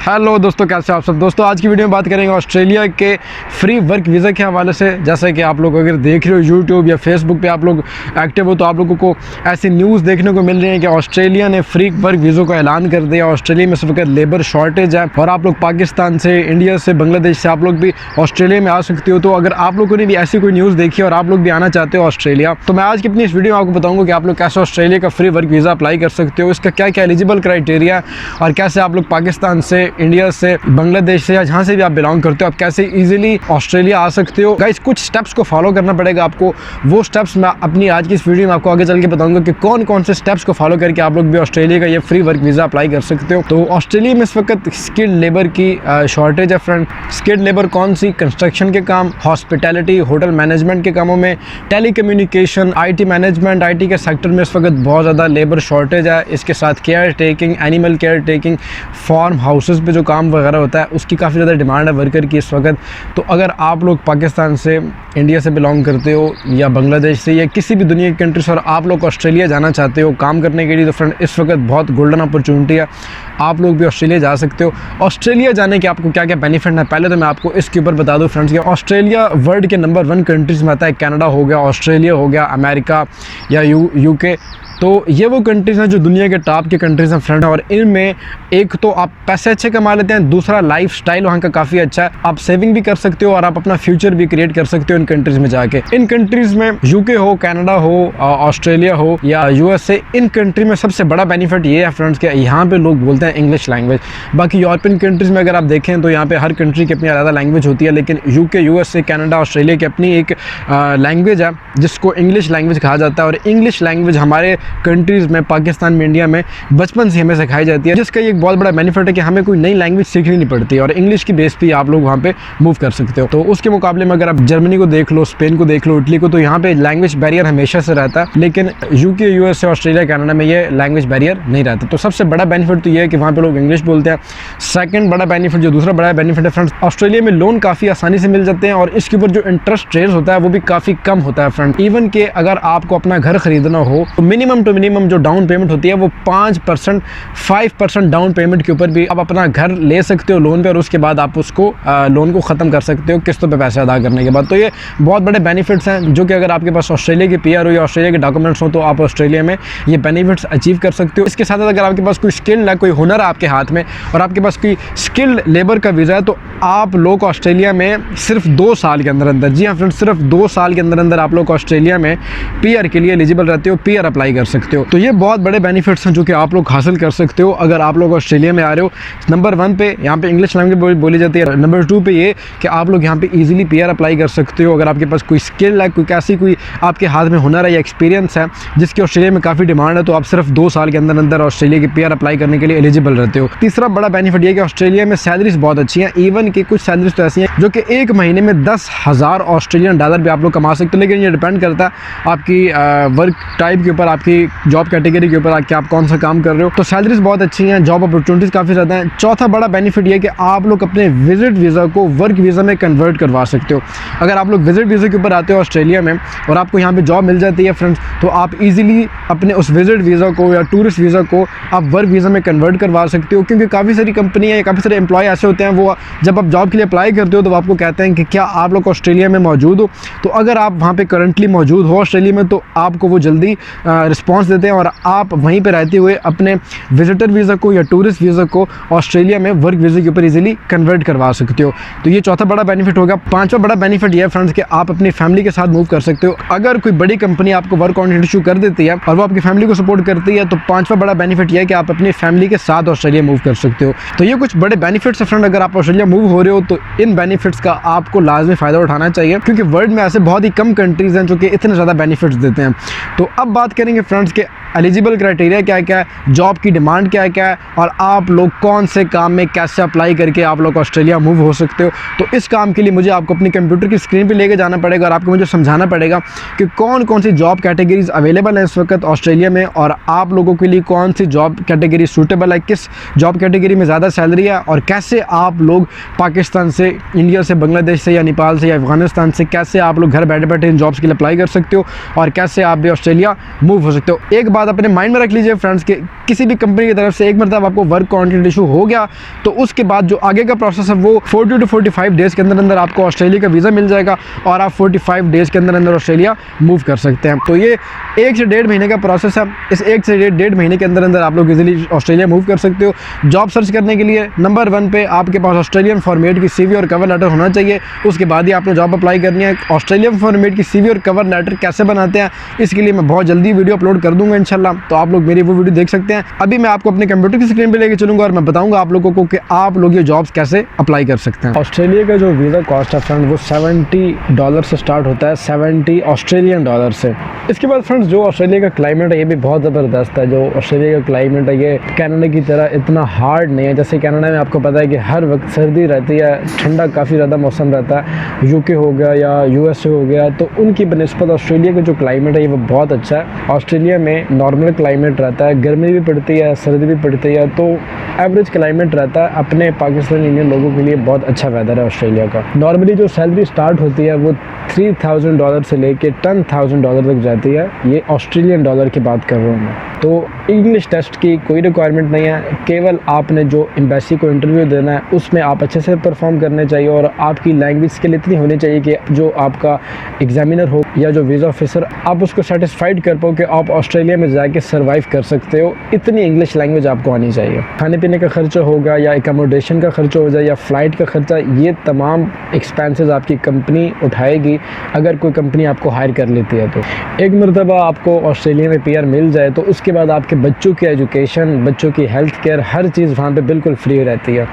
Hello दोस्तों, कैसे आप सब दोस्तों। आज की वीडियो में बात करेंगे ऑस्ट्रेलिया के फ्री वर्क वीज़ा के हवाले से। जैसे कि आप लोग अगर देख रहे हो यूट्यूब या फेसबुक पे आप लोग एक्टिव हो तो आप लोगों को ऐसी न्यूज़ देखने को मिल रही है कि ऑस्ट्रेलिया ने फ्री वर्क वीज़ों का ऐलान कर दिया। ऑस्ट्रेलिया में इस वक्त लेबर शॉर्टेज है और आप लोग पाकिस्तान से, इंडिया से, बांग्लादेश से आप लोग भी ऑस्ट्रेलिया में आ सकते हो। तो अगर आप लोगों ने भी ऐसी कोई न्यूज़ देखी और आप लोग भी आना चाहते हो ऑस्ट्रेलिया, तो मैं आज की अपनी इस वीडियो में आपको बताऊँगा कि आप लोग कैसे ऑस्ट्रेलिया का फ्री वर्क वीज़ा अप्लाई कर सकते हो, इसका क्या क्या एलिजिबल क्राइटेरिया और कैसे आप लोग पाकिस्तान से, इंडिया से, बांग्लादेश से या जहाँ से भी आप बिलोंग करते हो आप कैसे इजीली ऑस्ट्रेलिया आ सकते हो। गाइस, कुछ स्टेप्स को फॉलो करना पड़ेगा आपको। वो स्टेप्स मैं अपनी आज की इस वीडियो में आपको आगे चल के बताऊंगा कि कौन कौन से स्टेप्स को फॉलो करके आप लोग भी ऑस्ट्रेलिया का ये फ्री वर्क वीज़ा अप्लाई कर सकते हो। तो ऑस्ट्रेलिया में इस वक्त स्किल्ड लेबर की शॉर्टेज है फ्रेंड। स्किल्ड लेबर कौन सी? कंस्ट्रक्शन के काम, हॉस्पिटैलिटी, होटल मैनेजमेंट के कामों में, टेलीकम्युनिकेशन, IT मैनेजमेंट, IT के सेक्टर में इस वक्त बहुत ज़्यादा लेबर शॉर्टेज है। इसके साथ care taking, animal care taking, farm houses पे जो काम वगैरह होता है उसकी काफ़ी ज़्यादा डिमांड है वर्कर की इस वक्त। तो अगर आप लोग पाकिस्तान से, इंडिया से बिलोंग करते हो या बांग्लादेश से या किसी भी दुनिया की कंट्री से और आप लोग ऑस्ट्रेलिया जाना चाहते हो काम करने के लिए, तो फ्रेंड इस वक्त बहुत गोल्डन अपॉर्चुनिटी है। आप लोग भी ऑस्ट्रेलिया जा सकते हो। ऑस्ट्रेलिया जाने के आपको क्या क्या बेनिफिट है, पहले तो मैं आपको इसके ऊपर बता दूं फ्रेंड्स कि ऑस्ट्रेलिया वर्ल्ड के नंबर 1 कंट्रीज़ में आता है। कनाडा हो गया, ऑस्ट्रेलिया हो गया, अमेरिका या UK। तो ये वो कंट्रीज़ हैं जो दुनिया के टॉप की कंट्रीज़ हैं फ्रेंड। और इनमें एक तो आप पैसे अच्छे कमा लेते हैं, दूसरा लाइफस्टाइल वहाँ का काफ़ी अच्छा है। आप सेविंग भी कर सकते हो और आप अपना फ्यूचर भी क्रिएट कर सकते हो इन कंट्रीज़ में जाके। इन कंट्रीज़ में UK हो, कनाडा हो, ऑस्ट्रेलिया हो या USA, इन कंट्री में सबसे बड़ा बेनिफिट ये है फ्रेंड्स कि यहाँ पे लोग बोलते हैं इंग्लिश लैंग्वेज। बाकी यूरोपियन कंट्रीज़ में अगर आप देखें तो यहाँ पे हर कंट्री की अपनी अलग लैंग्वेज होती है, लेकिन UK, USA, कनाडा, ऑस्ट्रेलिया की अपनी एक लैंग्वेज है जिसको इंग्लिश लैंग्वेज कहा जाता है। और इंग्लिश लैंग्वेज हमारे कंट्रीज़ में, पाकिस्तान में, इंडिया में बचपन से हमें सिखाई जाती है, जिसका एक बहुत बड़ा बेनिफिट है कि हमें कोई नई लैंग्वेज सीखनी नहीं पड़ती और इंग्लिश की बेस पे आप लोग वहाँ पे मूव कर सकते हो। तो उसके मुकाबले में अगर आप जर्मनी को देख लो, स्पेन को देख लो, इटली को, तो यहाँ पे लैंग्वेज बैरियर हमेशा से रहता है, लेकिन UK, USA, ऑस्ट्रेलिया, कनाडा में ये लैंग्वेज बैरियर नहीं रहता। तो सबसे बड़ा बेनिफिट तो ये है कि वहाँ पे लोग इंग्लिश बोलते हैं। सेकंड बड़ा बेनिफिट, जो दूसरा बड़ा बेनिफिट है फ्रेंड्स, ऑस्ट्रेलिया में लोन काफ़ी आसानी से मिल जाते हैं और इसके ऊपर जो इंटरेस्ट रेट होता है वो भी काफ़ी कम होता है फ्रेंड। इवन कि अगर आपको अपना घर खरीदना हो तो मिनिमम टू मिनिमम जो डाउन पेमेंट होती है वो 5% डाउन पेमेंट के ऊपर भी आप अपना घर ले सकते हो लोन पे, और उसके बाद आप उसको लोन को ख़त्म कर सकते हो किस्तों पे पैसे अदा करने के बाद। तो ये बहुत बड़े बेनिफिट्स हैं जो कि अगर आपके पास ऑस्ट्रेलिया की PR हो या ऑस्ट्रेलिया के डॉक्यूमेंट्स हो तो आप ऑस्ट्रेलिया में ये बेनिफिट्स अचीव कर सकते हो। इसके साथ साथ अगर आपके पास कोई स्किल है, कोई हुनर है आपके हाथ में और आपके पास कोई स्किल्ड लेबर का वीज़ा है, तो आप लोग ऑस्ट्रेलिया में सिर्फ 2 साल के अंदर अंदर, जी हाँ फ्रेंड्स, सिर्फ 2 साल के अंदर अंदर आप लोग ऑस्ट्रेलिया में PR के लिए एलिजिबल रहते हो, PR अप्लाई कर सकते हो। तो ये बहुत बड़े बेनिफिट्स हैं जो कि आप लोग हासिल कर सकते हो अगर आप लोग ऑस्ट्रेलिया में आ रहे हो। नंबर 1 पे यहाँ पे इंग्लिश लैंग्वेज बोली जाती है। नंबर 2 पे ये कि आप लोग यहाँ पे इजीली PR अप्लाई कर सकते हो अगर आपके पास कोई स्किल है, कोई आपके हाथ में हुनर है या एक्सपीरियंस है जिसकी ऑस्ट्रेलिया में काफ़ी डिमांड है, तो आप सिर्फ 2 साल के अंदर अंदर ऑस्ट्रेलिया की PR अप्लाई करने के लिए एलिजिबल रहते हो। तीसरा बड़ा बेनिफिट ये कि ऑस्ट्रेलिया में सैलरीज बहुत अच्छी हैं। इवन कि कुछ सैलरीज तो ऐसी हैं जो कि एक महीने में 10,000 ऑस्ट्रेलियन डॉलर भी आप लोग कमा सकते हो, लेकिन ये डिपेंड करता है आपकी वर्क टाइप के ऊपर, आपकी जॉब कैटेगरी के ऊपर कि आप कौन सा काम कर रहे हो। तो सैलरीज बहुत अच्छी हैं, जॉब अपॉर्चुनिटीज़ काफ़ी ज़्यादा हैं। चौथा बड़ा बेनिफिट ये कि आप लोग अपने विजिट वीज़ा को वर्क वीज़ा में कन्वर्ट करवा सकते हो। अगर आप लोग विजिट वीज़ा के ऊपर आते हो ऑस्ट्रेलिया में और आपको यहाँ पे जॉब मिल जाती है फ्रेंड्स, तो आप इजीली अपने उस विजिट वीज़ा को या टूरिस्ट वीज़ा को आप वर्क वीज़ा में कन्वर्ट करवा सकते हो। क्योंकि काफ़ी सारी कंपनियाँ या काफ़ी सारे एम्प्लॉय ऐसे होते हैं, वो जब आप जॉब के लिए अप्लाई करते हो तो आपको कहते हैं कि क्या आप लोग ऑस्ट्रेलिया में मौजूद हो। तो अगर आप वहाँ पर करंटली मौजूद हो ऑस्ट्रेलिया में, तो आपको वो जल्दी रिस्पॉन्स देते हैं और आप वहीं पर रहते हुए अपने विजिटर वीज़ा को या टूरिस्ट वीज़ा को ऑस्ट्रेलिया में वर्क वीज़ा के ऊपर इजीली कन्वर्ट करवा सकते हो। तो ये चौथा बड़ा बेनिफिट होगा। पांचवा बड़ा बेनिफिट ये है फ्रेंड्स कि आप अपनी फैमिली के साथ मूव कर सकते हो। अगर कोई बड़ी कंपनी आपको वर्क कॉन्ट्रैक्ट इशू कर देती है और वो आपकी फैमिली को सपोर्ट करती है, तो पांचवा बड़ा बेनिफिट ये है कि आप अपनी फैमिली के साथ ऑस्ट्रेलिया मूव कर सकते हो। तो ये कुछ बड़े बेनिफिट्स है फ्रेंड। अगर आप ऑस्ट्रेलिया मूव हो रहे हो तो इन बेनिफिट्स का आपको लाजमी फ़ायदा उठाना चाहिए, क्योंकि वर्ल्ड में ऐसे बहुत ही कम कंट्रीज़ हैं जो कि इतने ज़्यादा बेनिफिट्स देते हैं। तो अब बात करेंगे फ्रेंड्स के एलिजिबल क्राइटेरिया क्या क्या है, जॉब की डिमांड क्या क्या है और आप लोग कौन से काम में कैसे अप्लाई करके आप लोग ऑस्ट्रेलिया मूव हो सकते हो। तो इस काम के लिए मुझे आपको अपनी कंप्यूटर की स्क्रीन पे लेके जाना पड़ेगा और आपको मुझे समझाना पड़ेगा कि कौन कौन सी जॉब कैटेगरीज अवेलेबल हैं इस वक्त ऑस्ट्रेलिया में और आप लोगों के लिए कौन सी जॉब कैटेगरी सूटेबल है, किस जॉब कैटेगरी में ज़्यादा सैलरी है और कैसे आप लोग पाकिस्तान से, इंडिया से, बांग्लादेश से या नेपाल से या अफगानिस्तान से कैसे आप लोग घर बैठे बैठे इन जॉब्स के लिए अप्लाई कर सकते हो और कैसे आप भी ऑस्ट्रेलिया मूव हो सकते हो। सकते हो। एक बात अपने माइंड में रख लीजिए फ्रेंड्स के किसी भी कंपनी की तरफ से एक मरतबा आपको वर्क कॉन्ट्रैक्ट इशू हो गया तो उसके बाद जो आगे का प्रोसेस है वो 40 to 45 डेज़ के अंदर अंदर आपको ऑस्ट्रेलिया का वीज़ा मिल जाएगा और आप 45 डेज़ के अंदर अंदर ऑस्ट्रेलिया मूव कर सकते हैं। तो ये 1 से 1.5 महीने का प्रोसेस है। इस 1 से 1.5 महीने के अंदर अंदर आप लोग इजीली ऑस्ट्रेलिया मूव कर सकते हो। जॉब सर्च करने के लिए नंबर 1 पे आपके पास ऑस्ट्रेलियन फॉर्मेट की CV और कवर लेटर होना चाहिए। उसके बाद ही आपने जॉब अप्लाई करनी है। ऑस्ट्रेलियन फॉर्मेट की CV और कवर लेटर कैसे बनाते हैं इसके लिए मैं बहुत जल्दी वीडियो अपलोड कर दूंगा इंशाल्लाह, तो आप लोग मेरी वो वीडियो देख सकते हैं। अभी मैं आपको अपने कंप्यूटर की स्क्रीन पे लेके चलूंगा और मैं बताऊंगा आप लोगों को कि आप लोग ये जॉब्स कैसे अप्लाई कर सकते हैं। ऑस्ट्रेलिया का जो वीज़ा कॉस्ट है फ्रेंड वो $70 से स्टार्ट होता है, 70 ऑस्ट्रेलियन डॉलर से। इसके बाद फ्रेंड्स जो ऑस्ट्रेलिया का क्लाइमेट है ये भी बहुत ज़बरदस्त है। जो ऑस्ट्रेलिया का क्लाइमेट है ये कनाडा की तरह इतना हार्ड नहीं है। जैसे कनाडा में आपको पता है कि हर वक्त सर्दी रहती है, ठंडा काफ़ी ज़्यादा मौसम रहता है। UK हो गया या USA हो गया, तो उनकी बनस्पत ऑस्ट्रेलिया का जो क्लाइमेट है वो बहुत अच्छा है। ऑस्ट्रेलिया में नॉर्मल क्लाइमेट रहता है, गर्मी भी पड़ती है, सर्दी भी पड़ती है, तो एवरेज क्लाइमेट रहता है। अपने पाकिस्तानी इंडियन लोगों के लिए बहुत अच्छा वेदर है ऑस्ट्रेलिया का। नॉर्मली जो सैलरी स्टार्ट होती है वो $3000 से लेके $10,000 तक जाती है। ये ऑस्ट्रेलियन डॉलर की बात कर रहा हूँ मैं। तो इंग्लिश टेस्ट की कोई रिक्वायरमेंट नहीं है, केवल आपने जो एम्बेसी को इंटरव्यू देना है उसमें आप अच्छे से परफॉर्म करने चाहिए और आपकी लैंग्वेज स्किल इतनी होनी चाहिए कि जो आपका एग्जामिनर हो या जो वीज़ा ऑफिसर आप उसको सेटिस्फाइड कर पाओ कि आप ऑस्ट्रेलिया में जाके सर्वाइव कर सकते हो। इतनी इंग्लिश लैंग्वेज आपको आनी चाहिए। खाने पीने का खर्चा होगा या एकोमोडेशन का खर्चा हो जाए या फ़्लाइट का खर्चा, ये तमाम एक्सपेंसेस आपकी कंपनी उठाएगी अगर कोई कंपनी आपको हायर कर लेती है। तो एक मरतबा आपको ऑस्ट्रेलिया में PR मिल जाए तो उसके बाद आपके बच्चों की एजुकेशन, बच्चों की हेल्थ केयर, हर चीज़ वहाँ पे बिल्कुल फ्री रहती है।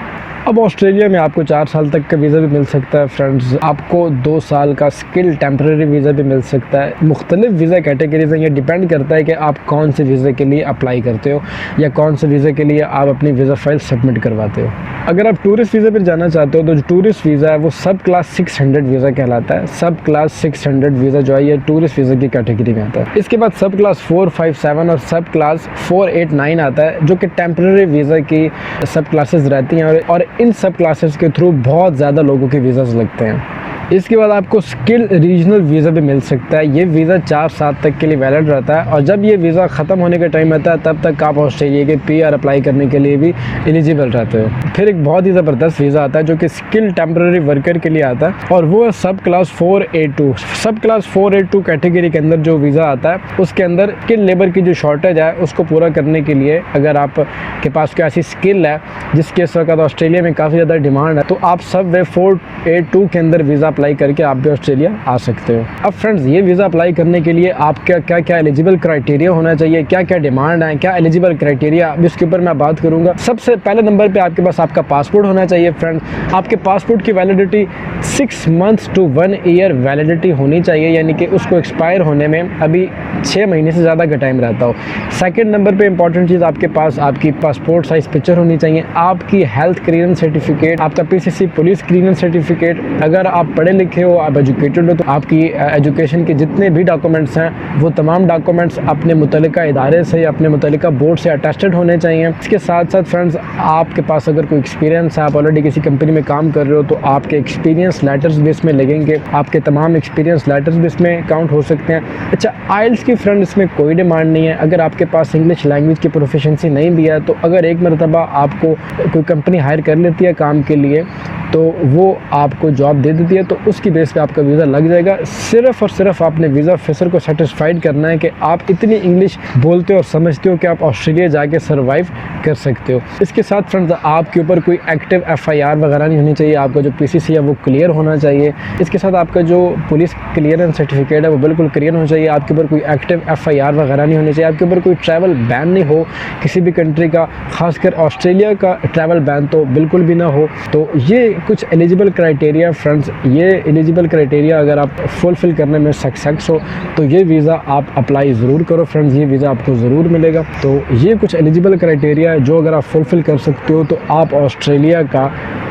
अब ऑस्ट्रेलिया में आपको 4 साल तक का वीज़ा भी मिल सकता है फ्रेंड्स। आपको 2 साल का स्किल टेम्प्रेरी वीज़ा भी मिल सकता है। मुख्तलिफ वीज़ा कैटेगरीज हैं, ये डिपेंड करता है कि आप कौन से वीज़े के लिए अप्लाई करते हो या कौन से वीज़े के लिए आप अपनी वीज़ा फाइल सबमिट करवाते हो। अगर आप टूरिस्ट वीज़ा पर जाना चाहते हो तो जो टूरिस्ट वीज़ा है वो सब क्लास 600 वीज़ा कहलाता है। सब क्लास 600 वीज़ा जो है ये टूरिस्ट वीज़ा की कैटेगरी में आता है। इसके बाद सब क्लास 4, 5, 7 और सब क्लास 4, 8, 9 आता है जो कि टेम्प्रेरी वीज़ा की सब क्लासेस रहती हैं और इन सब क्लासेस के थ्रू बहुत ज़्यादा लोगों के वीज़ास लगते हैं। इसके बाद आपको स्किल रीजनल वीज़ा भी मिल सकता है। ये वीज़ा 4 साल तक के लिए वैलिड रहता है और जब ये वीज़ा ख़त्म होने का टाइम आता है तब तक आप ऑस्ट्रेलिया के PR अप्लाई करने के लिए भी एलिजिबल रहते हो। फिर एक बहुत ही ज़बरदस्त वीज़ा आता है जो कि स्किल टेम्प्रेरी वर्कर के लिए आता है और वो है सब क्लास 482। सब क्लास 482 कैटेगरी के अंदर जो वीज़ा आता है उसके अंदर स्किल लेबर की जो शॉर्टेज है उसको पूरा करने के लिए अगर आप के पास कोई ऐसी स्किल है जिसके इस वक्त ऑस्ट्रेलिया में काफ़ी ज़्यादा डिमांड है तो आप सब वे 482 के अंदर वीज़ा अप्लाई करके आप भी ऑस्ट्रेलिया आ सकते हो। अब फ्रेंड्स ये वीज़ा अप्लाई करने के लिए आपका क्या क्या एलिजिबल क्राइटेरिया होना चाहिए, क्या क्या डिमांड है, क्या एलिजिबल क्राइटेरिया, अब इसके ऊपर मैं बात करूँगा। सबसे पहले नंबर पे आपके पास आपका पासपोर्ट होना चाहिए फ्रेंड्स। आपके पासपोर्ट की validity 6 months to 1 year validity होनी चाहिए, यानी कि उसको एक्सपायर होने में अभी 6 महीने से ज़्यादा का टाइम रहता हो। सेकेंड नंबर पर इंपॉर्टेंट चीज़ आपके पास आपकी पासपोर्ट साइज़ पिक्चर होनी चाहिए, आपकी हेल्थ क्लियरेंस सर्टिफिकेट, आपका PCC पुलिस क्लियरेंस सर्टिफिकेट। अगर आप पढ़े लिखे हो, आप एजुकेटेड हो तो आपकी एजुकेशन के जितने भी डॉक्यूमेंट्स हैं वो तमाम डॉक्यूमेंट्स अपने मुतल्लिका इदारे से या अपने मुतल्लिका बोर्ड से अटेस्टेड होने चाहिए। इसके साथ साथ फ्रेंड्स आपके पास अगर कोई एक्सपीरियंस है, आप ऑलरेडी किसी कंपनी में काम कर रहे हो तो आपके एक्सपीरियंस लेटर्स भी इसमें लगेंगे। आपके तमाम एक्सपीरियंस लेटर्स भी इसमें काउंट हो सकते हैं। अच्छा, आइल्स की फ्रेंड इसमें कोई डिमांड नहीं है। अगर आपके पास इंग्लिश लैंग्वेज की प्रोफिशिएंसी नहीं भी है तो अगर एक मरतबा आपको कोई कंपनी हायर कर लेती है काम के लिए तो वो आपको जॉब दे देती है तो उसकी बेस पे आपका वीज़ा लग जाएगा। सिर्फ़ और सिर्फ आपने वीज़ा ऑफिसर को सेटिस्फाइड करना है कि आप इतनी इंग्लिश बोलते हो और समझते हो कि आप ऑस्ट्रेलिया जाके सर्वाइव कर सकते हो। इसके साथ फ्रेंड्स आपके ऊपर कोई एक्टिव FIR वगैरह नहीं होनी चाहिए, आपका जो PCC है वो क्लियर होना चाहिए। इसके साथ आपका जो पुलिस क्लियरेंस सर्टिफिकेट है वो बिल्कुल क्लियर होना चाहिए। आपके ऊपर कोई एक्टिव FIR वगैरह नहीं होनी चाहिए। आपके ऊपर कोई ट्रैवल बैन नहीं हो किसी भी कंट्री का, खासकर ऑस्ट्रेलिया का ट्रैवल बैन तो बिल्कुल भी ना हो। तो ये कुछ एलिजिबल क्राइटेरिया फ्रेंड्स, ये एलिजिबल क्राइटेरिया अगर आप फुलफ़िल करने में सक्सेस हो तो ये वीज़ा आप अप्लाई ज़रूर करो फ्रेंड्स, ये वीज़ा आपको ज़रूर मिलेगा। तो ये कुछ एलिजिबल क्राइटेरिया है जो अगर आप फुलफ़िल कर सकते हो तो आप ऑस्ट्रेलिया का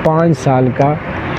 5 साल का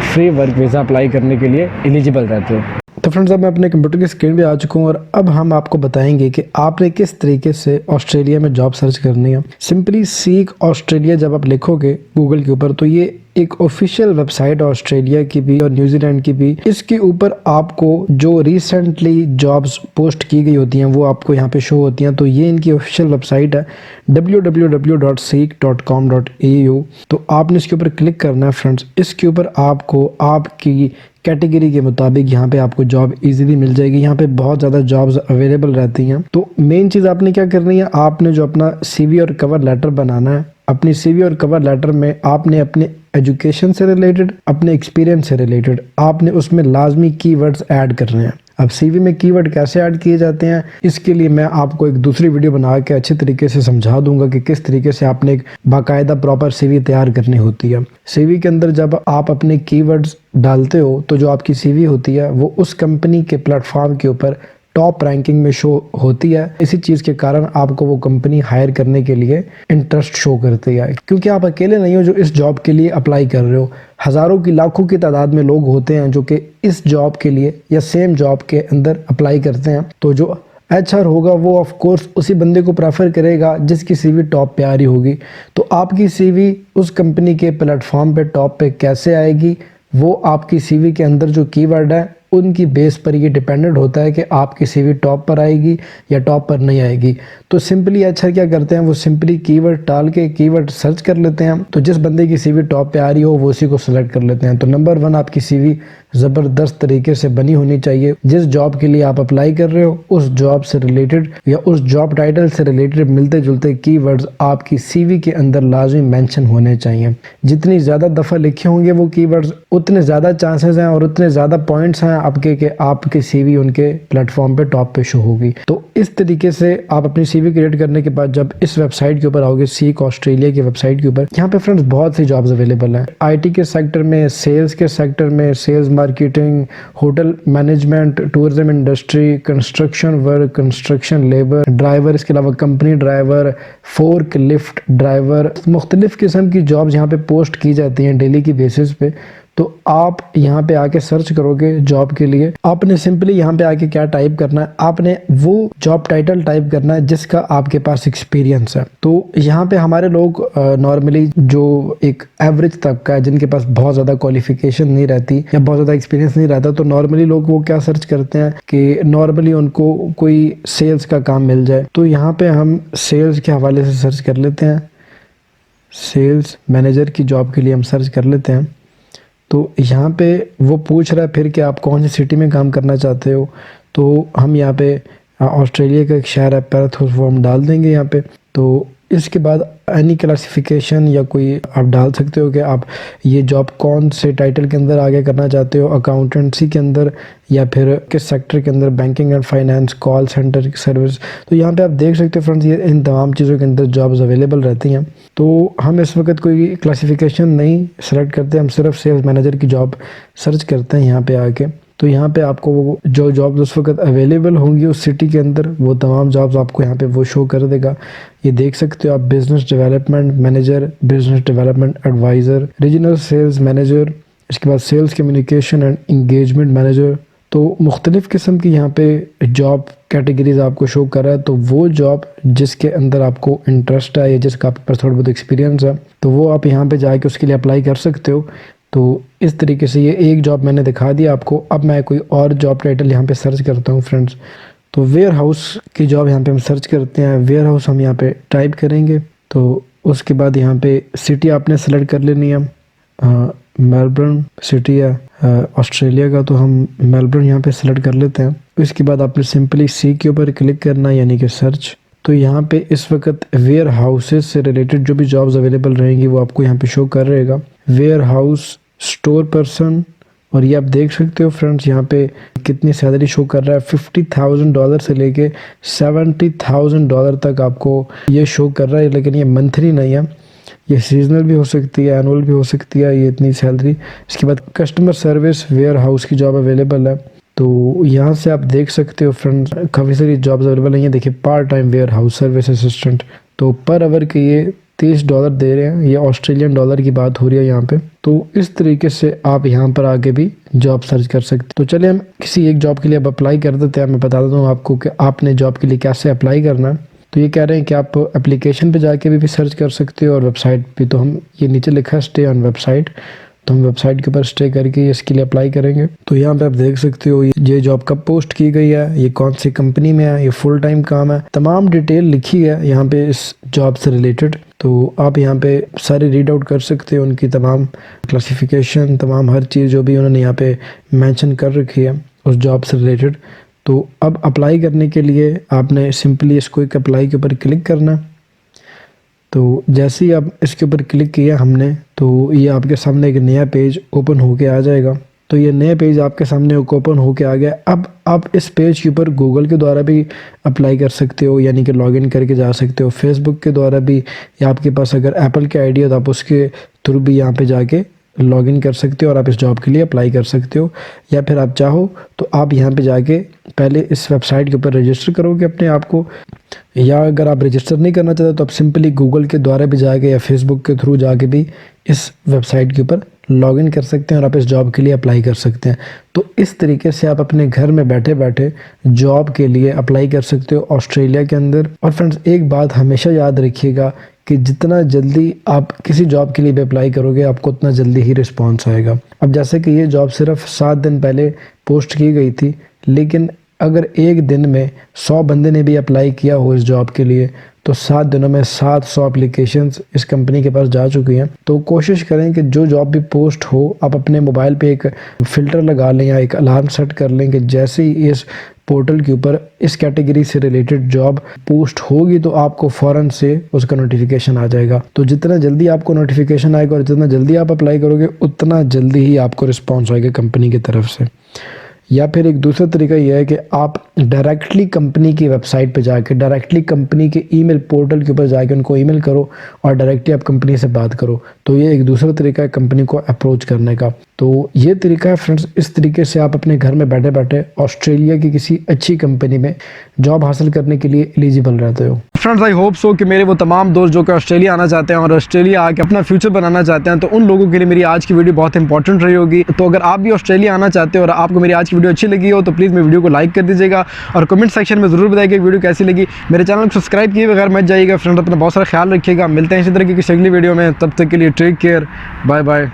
फ्री वर्क वीज़ा अप्लाई करने के लिए एलिजिबल रहते हो। तो फ्रेंड्स अब मैं अपने कंप्यूटर की स्क्रीन पे आ चुका हूँ और अब हम आपको बताएंगे कि आपने किस तरीके से ऑस्ट्रेलिया में जॉब सर्च करनी है। सिंपली सीक ऑस्ट्रेलिया जब आप लिखोगे गूगल के ऊपर तो ये एक ऑफिशियल वेबसाइट ऑस्ट्रेलिया की भी और न्यूजीलैंड की भी। इसके ऊपर आपको जो रिसेंटली जॉब्स पोस्ट की गई होती हैं वो आपको यहाँ पे शो होती हैं। तो ये इनकी ऑफिशियल वेबसाइट है www.seek.com.au। तो आपने इसके ऊपर क्लिक करना है फ्रेंड्स। इसके ऊपर आपको आपकी कैटेगरी के मुताबिक यहाँ पे आपको जॉब इजीली मिल जाएगी। यहाँ पे बहुत ज़्यादा जॉब्स अवेलेबल रहती हैं। तो मेन चीज़ आपने क्या करनी है, आपने जो अपना सीवी और कवर लेटर बनाना है, अपनी सीवी और कवर लेटर में आपने अपने एजुकेशन से रिलेटेड, अपने एक्सपीरियंस से रिलेटेड आपने उसमें लाजमी कीवर्ड्स ऐड करने हैं। अब सीवी में कीवर्ड कैसे ऐड किए जाते हैं इसके लिए मैं आपको एक दूसरी वीडियो बना के अच्छे तरीके से समझा दूंगा कि किस तरीके से आपने एक बाकायदा प्रॉपर सीवी तैयार करनी होती है। सीवी के अंदर जब आप अपने कीवर्ड्स डालते हो तो जो आपकी सीवी होती है वो उस कंपनी के प्लेटफॉर्म के ऊपर टॉप रैंकिंग में शो होती है। इसी चीज़ के कारण आपको वो कंपनी हायर करने के लिए इंटरेस्ट शो करती है, क्योंकि आप अकेले नहीं हो जो इस जॉब के लिए अप्लाई कर रहे हो। हज़ारों की लाखों की तादाद में लोग होते हैं जो कि इस जॉब के लिए या सेम जॉब के अंदर अप्लाई करते हैं। तो जो HR होगा वो ऑफ कोर्स उसी बंदे को प्रेफर करेगा जिसकी सीवी टॉप पे आ रही होगी। तो आपकी सीवी उस कंपनी के प्लेटफॉर्म पे टॉप पे कैसे आएगी, वो आपकी सीवी के अंदर जो कीवर्ड है उनकी बेस पर ये डिपेंडेंट होता है कि आपकी सीवी टॉप पर आएगी या टॉप पर नहीं आएगी। तो सिंपली HR क्या करते हैं, वो सिंपली कीवर्ड डाल के कीवर्ड सर्च कर लेते हैं। तो जिस बंदे की सीवी टॉप पे आ रही हो वो उसी को सिलेक्ट कर लेते हैं। तो नंबर 1 आपकी सीवी ज़बरदस्त तरीके से बनी होनी चाहिए। जिस जॉब के लिए आप अप्लाई कर रहे हो उस जॉब से रिलेटेड या उस जॉब टाइटल से रिलेटेड मिलते जुलते कीवर्ड्स आपकी सीवी के अंदर लाजमी मेंशन होने चाहिए। जितनी ज़्यादा दफ़ा लिखे होंगे वो कीवर्ड्स उतने ज़्यादा चांसेस हैं और उतने ज़्यादा पॉइंट्स हैं आपके कि आपकी सीवी उनके प्लेटफॉर्म पे टॉप पे शो होगी। तो इस तरीके से आप अपनी सीवी क्रिएट करने के बाद जब इस वेबसाइट के ऊपर आओगे, सीक ऑस्ट्रेलिया की वेबसाइट के ऊपर, यहाँ पे फ्रेंड्स बहुत सी जॉब्स अवेलेबल हैं। IT के सेक्टर में, सेल्स के सेक्टर में, sales marketing, hotel management, tourism industry, construction work, construction labour, driver, इसके अलावा company driver, forklift driver, मुख्तलिफ किस्म की जॉब्स यहाँ पे पोस्ट की जाती हैं डेली की बेसिस पे। तो आप यहाँ पे आके सर्च करोगे जॉब के लिए, आपने सिंपली यहाँ पे आके क्या टाइप करना है, आपने वो जॉब टाइटल टाइप करना है जिसका आपके पास एक्सपीरियंस है। तो यहाँ पे हमारे लोग नॉर्मली जो एक एवरेज तबका है जिनके पास बहुत ज़्यादा क्वालिफिकेशन नहीं रहती या बहुत ज़्यादा एक्सपीरियंस नहीं रहता, तो नॉर्मली लोग वो क्या सर्च करते हैं कि नॉर्मली उनको कोई सेल्स का काम मिल जाए। तो यहाँ पे हम सेल्स के हवाले से सर्च कर लेते हैं। सेल्स मैनेजर की जॉब के लिए हम सर्च कर लेते हैं। तो यहाँ पे वो पूछ रहा है फिर कि आप कौन सी सिटी में काम करना चाहते हो। तो हम यहाँ पे ऑस्ट्रेलिया का एक शहर है पेर्थ, वो हम डाल देंगे यहाँ पे। तो इसके बाद एनी क्लासिफिकेशन या कोई आप डाल सकते हो कि आप ये जॉब कौन से टाइटल के अंदर आगे करना चाहते हो, अकाउंटेंसी के अंदर या फिर किस सेक्टर के अंदर, banking and finance, call centre service. तो यहाँ पे आप देख सकते हो फ्रेंड्स ये इन तमाम चीज़ों के अंदर जॉब्स अवेलेबल रहती हैं। तो हम इस वक्त कोई क्लासिफिकेशन नहीं सेलेक्ट करते, हम सिर्फ सेल्स मैनेजर की जॉब सर्च करते हैं यहाँ पे आके। तो यहाँ पे आपको वो जो जॉब्स उस वक्त अवेलेबल होंगी उस सिटी के अंदर वो तमाम जॉब्स आपको यहाँ पे वो शो कर देगा। ये देख सकते हो आप, business development manager, business development advisor, regional sales manager, इसके बाद sales communication and engagement manager. तो मुख्तलिफ़ किस्म की यहाँ पे जॉब कैटेगरीज आपको शो कर रहा है। तो वो जॉब जिसके अंदर आपको इंटरेस्ट है या जिसका आपके पास थोड़ा बहुत एक्सपीरियंस है तो वो आप यहाँ पे जाके उसके लिए अप्लाई कर सकते हो। तो इस तरीके से ये एक जॉब मैंने दिखा दिया आपको। अब मैं कोई और जॉब टाइटल यहाँ पे सर्च करता हूँ फ्रेंड्स। तो वेयर हाउस की जॉब यहाँ पे हम सर्च करते हैं। वेयर हाउस हम यहाँ पे टाइप करेंगे। तो उसके बाद यहाँ पे सिटी आपने सेलेक्ट कर लेनी है। मेलबर्न सिटी है ऑस्ट्रेलिया का, तो हम मेलबर्न यहाँ पे सेलेक्ट कर लेते हैं। इसके बाद आपने सिंपली सी के ऊपर क्लिक करना है यानी कि सर्च। तो यहाँ पे इस वक्त वेयर हाउसेस से रिलेटेड जो भी जॉब्स अवेलेबल रहेंगी वो आपको यहाँ पे शो कर रहेगा। वेयर हाउस, स्टोर पर्सन, और ये आप देख सकते हो फ्रेंड्स यहाँ पे कितनी सैलरी शो कर रहा है। $50,000 से लेके $70,000 तक आपको ये शो कर रहा है, लेकिन ये मंथली नहीं है, ये सीजनल भी हो सकती है, एनुअल भी हो सकती है ये इतनी सैलरी। इसके बाद कस्टमर सर्विस वेयर हाउस की जॉब अवेलेबल है। तो यहाँ से आप देख सकते हो फ्रेंड्स काफ़ी सारी जॉब्स अवेलेबल हैं। ये देखिए part time warehouse service assistant, तो पर आवर के ये $30 दे रहे हैं, ये ऑस्ट्रेलियन डॉलर की बात हो रही है यहाँ पे। तो इस तरीके से आप यहाँ पर आके भी जॉब सर्च कर सकते। तो चलिए हम किसी एक जॉब के लिए अब अप्लाई कर देते हैं। मैं बता देता हूँ आपको कि आपने जॉब के लिए कैसे अप्लाई करना है। तो ये कह रहे हैं कि आप एप्लीकेशन पे जाके भी सर्च कर सकते हो और वेबसाइट पे। तो हम ये नीचे लिखा है स्टे ऑन वेबसाइट, तो हम वेबसाइट के ऊपर स्टे करके इसके लिए अप्लाई करेंगे। तो यहाँ पे आप देख सकते हो ये जॉब कब पोस्ट की गई है, ये कौन सी कंपनी में है, ये फुल टाइम काम है, तमाम डिटेल लिखी है यहाँ पे इस जॉब से रिलेटेड। तो आप यहाँ पे सारे रीड आउट कर सकते हो, उनकी तमाम क्लासिफिकेशन, तमाम हर चीज़ जो भी उन्होंने यहाँ पे मेंशन कर रखी है उस जॉब से रिलेटेड। तो अब अप्लाई करने के लिए आपने सिंपली इसको एक अप्लाई के ऊपर क्लिक करना। तो जैसे ही आप इसके ऊपर क्लिक किया हमने, तो ये आपके सामने एक नया पेज ओपन होके आ जाएगा। तो ये नया पेज आपके सामने ओपन होके आ गया। अब आप इस पेज के ऊपर गूगल के द्वारा भी अप्लाई कर सकते हो, यानी कि लॉगिन करके जा सकते हो। फेसबुक के द्वारा भी, या आपके पास अगर एप्पल के आईडी है तो आप उसके थ्रू भी यहाँ पे जाके लॉगिन कर सकते हो और आप इस जॉब के लिए अप्लाई कर सकते हो। या फिर आप चाहो तो आप यहाँ पे जाके पहले इस वेबसाइट के ऊपर रजिस्टर करोगे अपने आप को, या अगर आप रजिस्टर नहीं करना चाहते तो आप सिंपली गूगल के द्वारा भी जाके या फेसबुक के थ्रू जाके भी इस वेबसाइट के ऊपर लॉगिन कर सकते हैं और आप इस जॉब के लिए अप्लाई कर सकते हैं। तो इस तरीके से आप अपने घर में बैठे बैठे जॉब के लिए अप्लाई कर सकते हो ऑस्ट्रेलिया के अंदर। और फ्रेंड्स एक बात हमेशा याद रखिएगा कि जितना जल्दी आप किसी जॉब के लिए भी अप्लाई करोगे आपको उतना जल्दी ही रिस्पॉन्स आएगा। अब जैसे कि ये जॉब सिर्फ 7 दिन पहले पोस्ट की गई थी, लेकिन अगर एक दिन में 100 बंदे ने भी अप्लाई किया हो इस जॉब के लिए तो 7 दिनों में 700 एप्लीकेशंस इस कंपनी के पास जा चुकी हैं। तो कोशिश करें कि जो जॉब भी पोस्ट हो आप अपने मोबाइल पे एक फ़िल्टर लगा लें या एक अलार्म सेट कर लें कि जैसे ही इस पोर्टल के ऊपर इस कैटेगरी से रिलेटेड जॉब पोस्ट होगी तो आपको फ़ौरन से उसका नोटिफिकेशन आ जाएगा। तो जितना जल्दी आपको नोटिफिकेशन आएगा और जितना जल्दी आप अप्लाई करोगे उतना जल्दी ही आपको रिस्पॉन्स आएगा कंपनी की तरफ से। या फिर एक दूसरा तरीका यह है कि आप डायरेक्टली कंपनी की वेबसाइट पे जाके, डायरेक्टली कंपनी के ईमेल पोर्टल के ऊपर जाके उनको ईमेल करो और डायरेक्टली आप कंपनी से बात करो। तो ये एक दूसरा तरीका है कंपनी को अप्रोच करने का। तो ये तरीका है फ्रेंड्स, इस तरीके से आप अपने घर में बैठे बैठे ऑस्ट्रेलिया की किसी अच्छी कंपनी में जॉब हासिल करने के लिए एलिजिबल रहते हो। फ्रेंड्स आई होप सो कि मेरे वो तमाम दोस्त जो कि ऑस्ट्रेलिया आना चाहते हैं और ऑस्ट्रेलिया आके अपना फ्यूचर बनाना चाहते हैं, तो उन लोगों के लिए मेरी आज की वीडियो बहुत इंपॉर्टेंट रही होगी। तो अगर आप भी ऑस्ट्रेलिया आना चाहते हो और आपको मेरी आज की वीडियो अच्छी लगी हो तो प्लीज़ मेरी वीडियो को लाइक कर दीजिएगा और कमेंट सेक्शन में ज़रूर बताइएगा वीडियो कैसी लगी। मेरे चैनल को सब्सक्राइब किए बगैर मत जाइएगा। फ्रेंड्स अपना बहुत सारा ख्याल रखिएगा। मिलते हैं इसी तरह की किसी अगली वीडियो में, तब तक के लिए टेक केयर, बाय बाय।